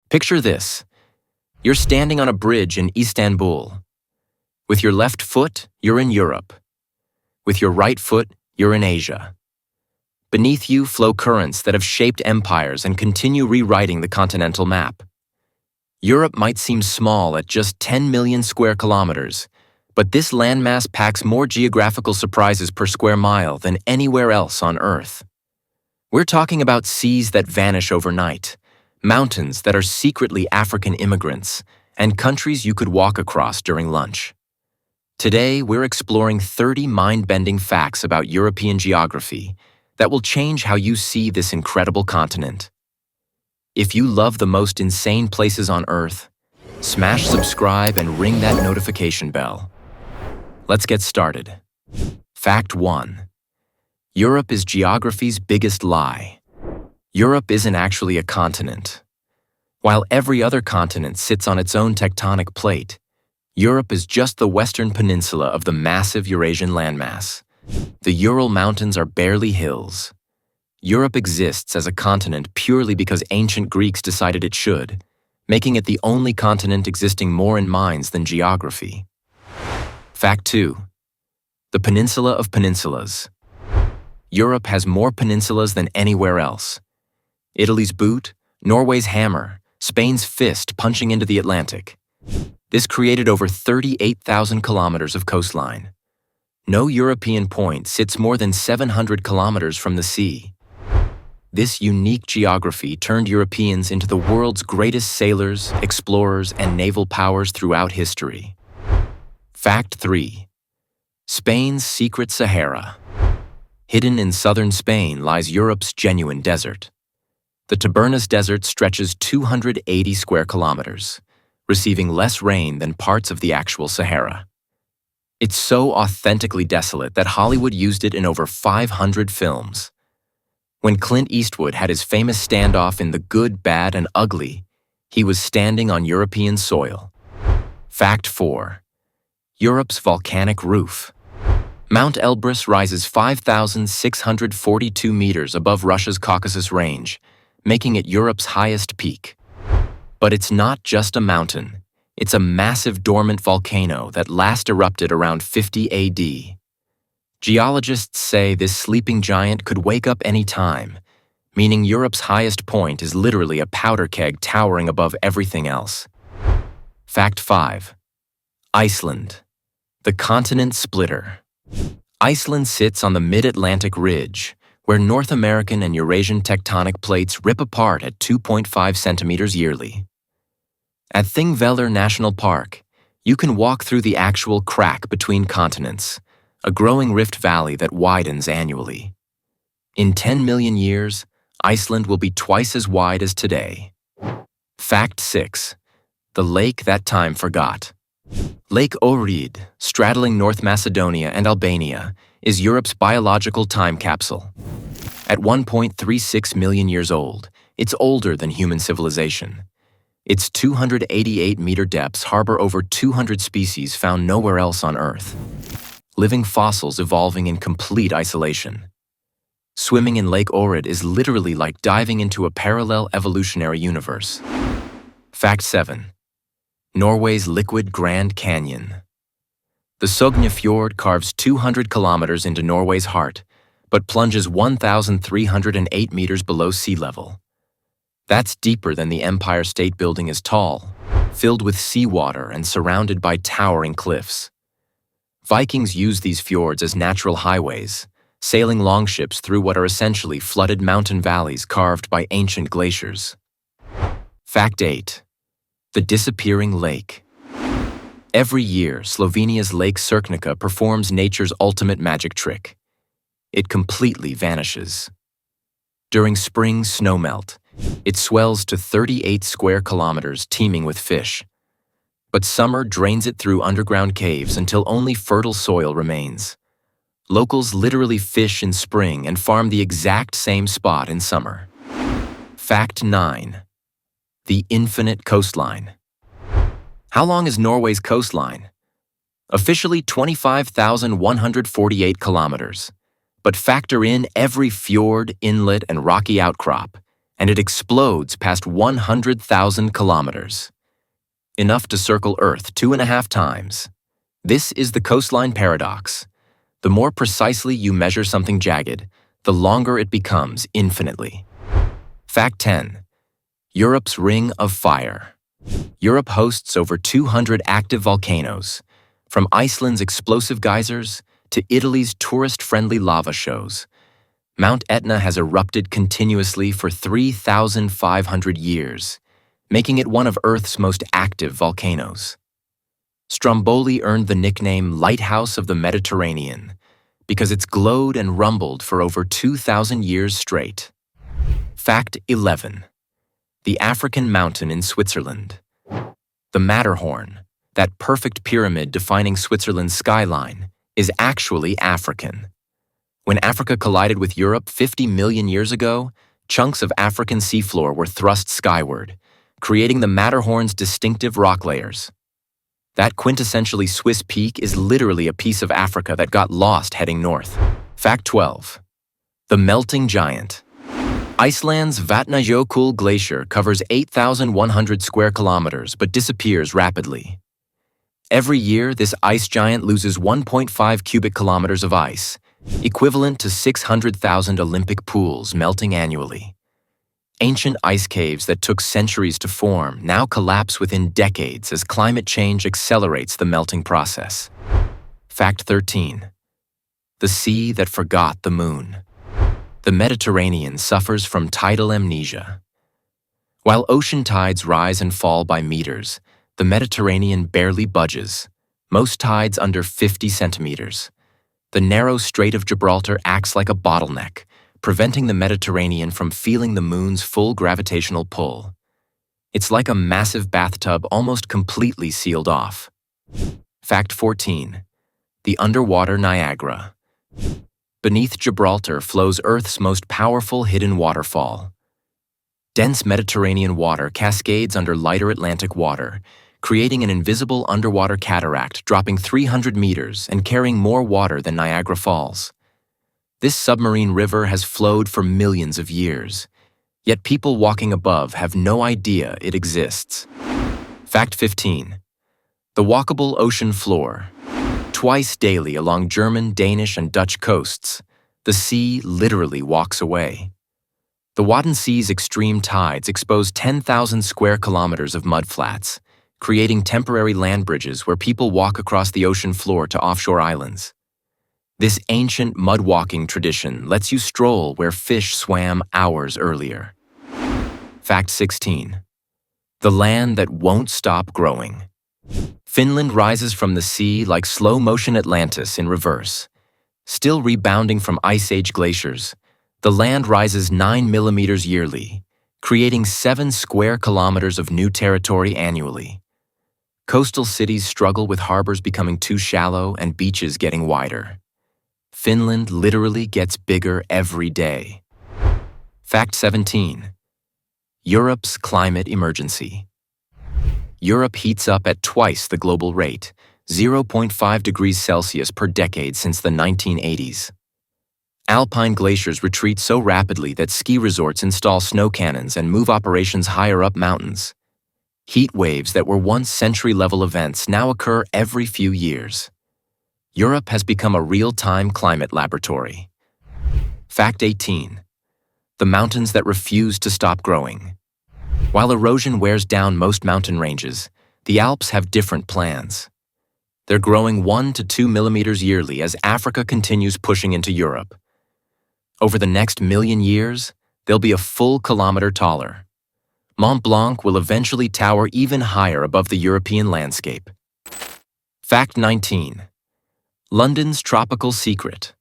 Picture this. You're standing on a bridge in Istanbul. With your left foot, you're in Europe. With your right foot, you're in Asia. Beneath you flow currents that have shaped empires and continue rewriting the continental map. Europe might seem small at just 10 million square kilometers, but this landmass packs more geographical surprises per square mile than anywhere else on Earth. We're talking about seas that vanish overnight, mountains that are secretly African immigrants, and countries you could walk across during lunch. Today, we're exploring 30 mind-bending facts about European geography that will change how you see this incredible continent. If you love the most insane places on Earth, smash subscribe and ring that notification bell. Let's get started. Fact 1. Europe is geography's biggest lie. Europe isn't actually a continent. While every other continent sits on its own tectonic plate, Europe is just the western peninsula of the massive Eurasian landmass. The Ural Mountains are barely hills. Europe exists as a continent purely because ancient Greeks decided it should, making it the only continent existing more in minds than geography. Fact 2. The Peninsula of Peninsulas. Europe has more peninsulas than anywhere else. Italy's boot, Norway's hammer, Spain's fist punching into the Atlantic. This created over 38,000 kilometers of coastline. No European point sits more than 700 kilometers from the sea. This unique geography turned Europeans into the world's greatest sailors, explorers, and naval powers throughout history. Fact 3. Spain's secret Sahara. Hidden in southern Spain lies Europe's genuine desert. The Tabernas Desert stretches 280 square kilometers, receiving less rain than parts of the actual Sahara. It's so authentically desolate that Hollywood used it in over 500 films. When Clint Eastwood had his famous standoff in The Good, Bad, and Ugly, he was standing on European soil. Fact 4. Europe's volcanic roof. Mount Elbrus rises 5,642 meters above Russia's Caucasus Range, making it Europe's highest peak. But it's not just a mountain. It's a massive dormant volcano that last erupted around 50 AD. Geologists say this sleeping giant could wake up any time, meaning Europe's highest point is literally a powder keg towering above everything else. Fact 5. Iceland, the continent splitter. Iceland sits on the mid-Atlantic ridge, where North American and Eurasian tectonic plates rip apart at 2.5 centimeters yearly. At Thingvellir National Park, you can walk through the actual crack between continents, a growing rift valley that widens annually. In 10 million years, Iceland will be twice as wide as today. Fact 6. The lake that time forgot. Lake Ohrid, straddling North Macedonia and Albania, is Europe's biological time capsule. At 1.36 million years old, it's older than human civilization. Its 288-meter depths harbor over 200 species found nowhere else on Earth. Living fossils evolving in complete isolation. Swimming in Lake Ohrid is literally like diving into a parallel evolutionary universe. Fact 7. Norway's liquid Grand Canyon. The Sogne Fjord carves 200 kilometers into Norway's heart, but plunges 1,308 meters below sea level. That's deeper than the Empire State Building is tall, filled with seawater and surrounded by towering cliffs. Vikings used these fjords as natural highways, sailing longships through what are essentially flooded mountain valleys carved by ancient glaciers. Fact 8. The disappearing lake. Every year, Slovenia's Lake Cerknica performs nature's ultimate magic trick. It completely vanishes. During spring snowmelt, it swells to 38 square kilometers teeming with fish. But summer drains it through underground caves until only fertile soil remains. Locals literally fish in spring and farm the exact same spot in summer. Fact 9. The infinite coastline. How long is Norway's coastline? Officially 25,148 kilometers. But factor in every fjord, inlet, and rocky outcrop, and it explodes past 100,000 kilometers, enough to circle Earth 2.5 times. This is the coastline paradox. The more precisely you measure something jagged, the longer it becomes infinitely. Fact 10. Europe's Ring of Fire. Europe hosts over 200 active volcanoes, from Iceland's explosive geysers to Italy's tourist-friendly lava shows. Mount Etna has erupted continuously for 3,500 years, making it one of Earth's most active volcanoes. Stromboli earned the nickname Lighthouse of the Mediterranean because it's glowed and rumbled for over 2,000 years straight. Fact 11. The African mountain in Switzerland. The Matterhorn, that perfect pyramid defining Switzerland's skyline, is actually African. When Africa collided with Europe 50 million years ago, chunks of African seafloor were thrust skyward, creating the Matterhorn's distinctive rock layers. That quintessentially Swiss peak is literally a piece of Africa that got lost heading north. Fact 12. The Melting Giant. Iceland's Vatnajökull Glacier covers 8,100 square kilometers but disappears rapidly. Every year, this ice giant loses 1.5 cubic kilometers of ice, equivalent to 600,000 Olympic pools melting annually. Ancient ice caves that took centuries to form now collapse within decades as climate change accelerates the melting process. Fact 13. The sea that forgot the moon. The Mediterranean suffers from tidal amnesia. While ocean tides rise and fall by meters, the Mediterranean barely budges, most tides under 50 centimeters. The narrow Strait of Gibraltar acts like a bottleneck, preventing the Mediterranean from feeling the moon's full gravitational pull. It's like a massive bathtub almost completely sealed off. Fact 14. The underwater Niagara. Beneath Gibraltar flows Earth's most powerful hidden waterfall. Dense Mediterranean water cascades under lighter Atlantic water, creating an invisible underwater cataract dropping 300 meters and carrying more water than Niagara Falls. This submarine river has flowed for millions of years, yet people walking above have no idea it exists. Fact 15. The walkable ocean floor. Twice daily along German, Danish, and Dutch coasts, the sea literally walks away. The Wadden Sea's extreme tides expose 10,000 square kilometers of mudflats, creating temporary land bridges where people walk across the ocean floor to offshore islands. This ancient mud-walking tradition lets you stroll where fish swam hours earlier. Fact 16. The land that won't stop growing. Finland rises from the sea like slow-motion Atlantis in reverse. Still rebounding from Ice Age glaciers, the land rises 9 millimeters yearly, creating 7 square kilometers of new territory annually. Coastal cities struggle with harbors becoming too shallow and beaches getting wider. Finland literally gets bigger every day. Fact 17. Europe's climate emergency. Europe heats up at twice the global rate, 0.5 degrees Celsius per decade since the 1980s. Alpine glaciers retreat so rapidly that ski resorts install snow cannons and move operations higher up mountains. Heat waves that were once century-level events now occur every few years. Europe has become a real-time climate laboratory. Fact 18. The mountains that refuse to stop growing. While erosion wears down most mountain ranges, the Alps have different plans. They're growing 1 to 2 millimeters yearly as Africa continues pushing into Europe. Over the next million years, they'll be a full kilometer taller. Mont Blanc will eventually tower even higher above the European landscape. Fact 19. London's tropical secret.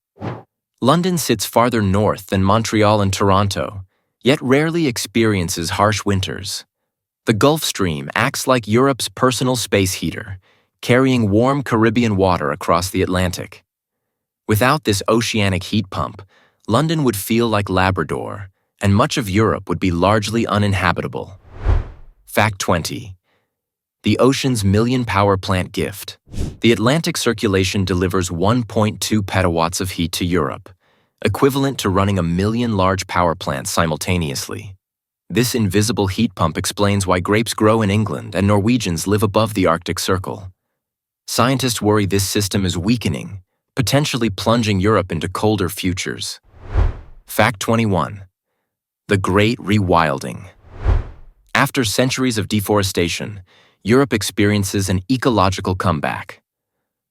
London sits farther north than Montreal and Toronto, yet rarely experiences harsh winters. The Gulf Stream acts like Europe's personal space heater, carrying warm Caribbean water across the Atlantic. Without this oceanic heat pump, London would feel like Labrador, and much of Europe would be largely uninhabitable. Fact 20. The ocean's million power plant gift. The Atlantic circulation delivers 1.2 petawatts of heat to Europe, equivalent to running 1 million large power plants simultaneously. This invisible heat pump explains why grapes grow in England and Norwegians live above the Arctic Circle. Scientists worry this system is weakening, potentially plunging Europe into colder futures. Fact 21. The Great Rewilding. After centuries of deforestation, Europe experiences an ecological comeback.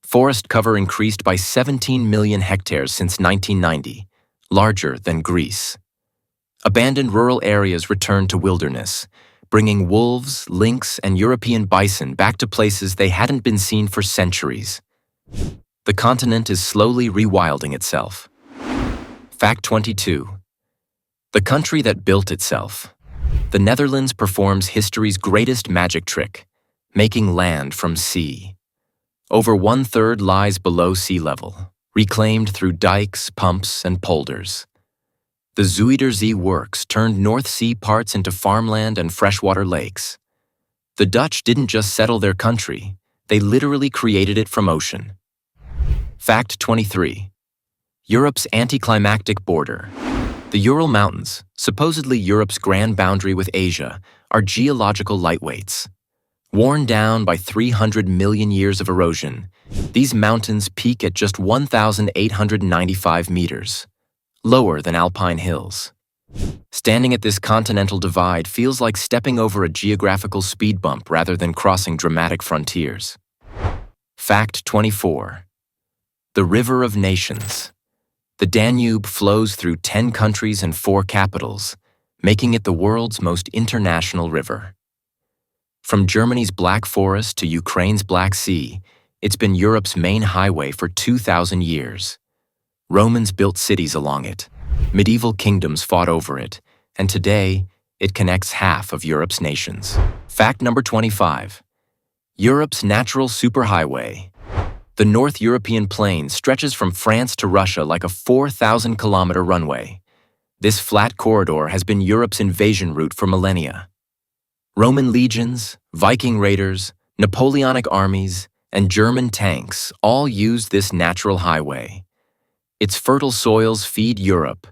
Forest cover increased by 17 million hectares since 1990, larger than Greece. Abandoned rural areas returned to wilderness, bringing wolves, lynx, and European bison back to places they hadn't been seen for centuries. The continent is slowly rewilding itself. Fact 22. The country that built itself. The Netherlands performs history's greatest magic trick, making land from sea. Over 1/3 lies below sea level, reclaimed through dikes, pumps, and polders. The Zuiderzee works turned North Sea parts into farmland and freshwater lakes. The Dutch didn't just settle their country, they literally created it from ocean. Fact 23. Europe's anticlimactic border. The Ural Mountains, supposedly Europe's grand boundary with Asia, are geological lightweights. Worn down by 300 million years of erosion, these mountains peak at just 1,895 meters, lower than alpine hills. Standing at this continental divide feels like stepping over a geographical speed bump rather than crossing dramatic frontiers. Fact 24. The River of Nations. The Danube flows through 10 countries and 4 capitals, making it the world's most international river. From Germany's Black Forest to Ukraine's Black Sea, it's been Europe's main highway for 2,000 years. Romans built cities along it, medieval kingdoms fought over it, and today, it connects half of Europe's nations. Fact number 25. Europe's natural superhighway. The North European plain stretches from France to Russia like a 4,000-kilometer runway. This flat corridor has been Europe's invasion route for millennia. Roman legions, Viking raiders, Napoleonic armies, and German tanks all used this natural highway. Its fertile soils feed Europe,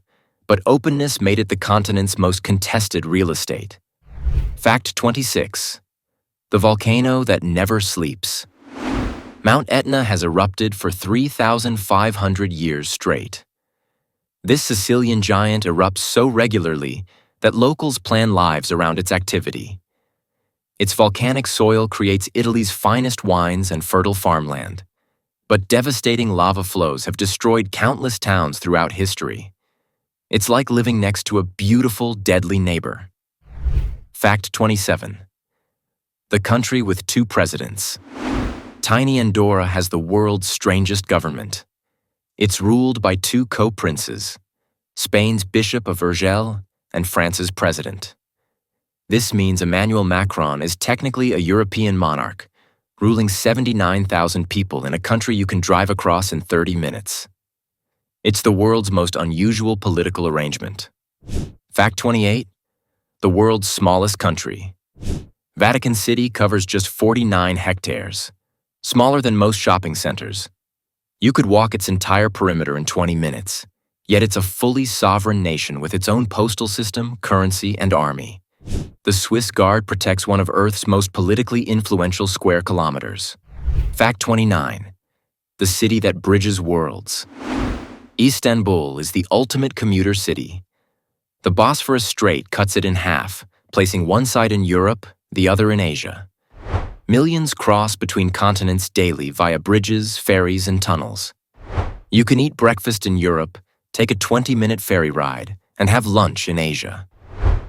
but openness made it the continent's most contested real estate. Fact 26. The volcano that never sleeps. Mount Etna has erupted for 3,500 years straight. This Sicilian giant erupts so regularly that locals plan lives around its activity. Its volcanic soil creates Italy's finest wines and fertile farmland, but devastating lava flows have destroyed countless towns throughout history. It's like living next to a beautiful, deadly neighbor. Fact 27. The country with 2 presidents. Tiny Andorra has the world's strangest government. It's ruled by 2 co-princes, Spain's Bishop of Urgell and France's president. This means Emmanuel Macron is technically a European monarch, ruling 79,000 people in a country you can drive across in 30 minutes. It's the world's most unusual political arrangement. Fact 28. The world's smallest country. Vatican City covers just 49 hectares, smaller than most shopping centers. You could walk its entire perimeter in 20 minutes, yet it's a fully sovereign nation with its own postal system, currency, and army. The Swiss Guard protects one of Earth's most politically influential square kilometers. Fact 29. The city that bridges worlds. Istanbul is the ultimate commuter city. The Bosphorus Strait cuts it in half, placing one side in Europe, the other in Asia. Millions cross between continents daily via bridges, ferries, and tunnels. You can eat breakfast in Europe, take a 20-minute ferry ride, and have lunch in Asia.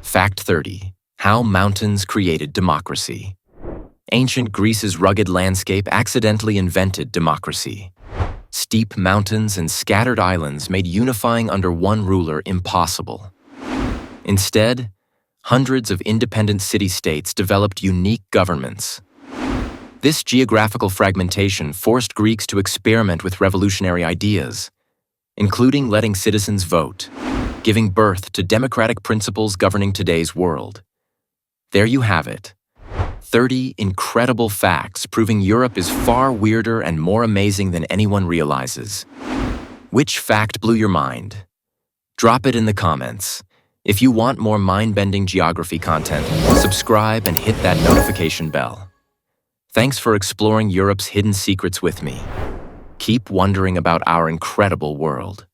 Fact 30. How mountains created democracy. Ancient Greece's rugged landscape accidentally invented democracy. Steep mountains and scattered islands made unifying under one ruler impossible. Instead, hundreds of independent city-states developed unique governments. This geographical fragmentation forced Greeks to experiment with revolutionary ideas, including letting citizens vote, giving birth to democratic principles governing today's world. There you have it. 30 incredible facts proving Europe is far weirder and more amazing than anyone realizes. Which fact blew your mind? Drop it in the comments. If you want more mind-bending geography content, subscribe and hit that notification bell. Thanks for exploring Europe's hidden secrets with me. Keep wondering about our incredible world.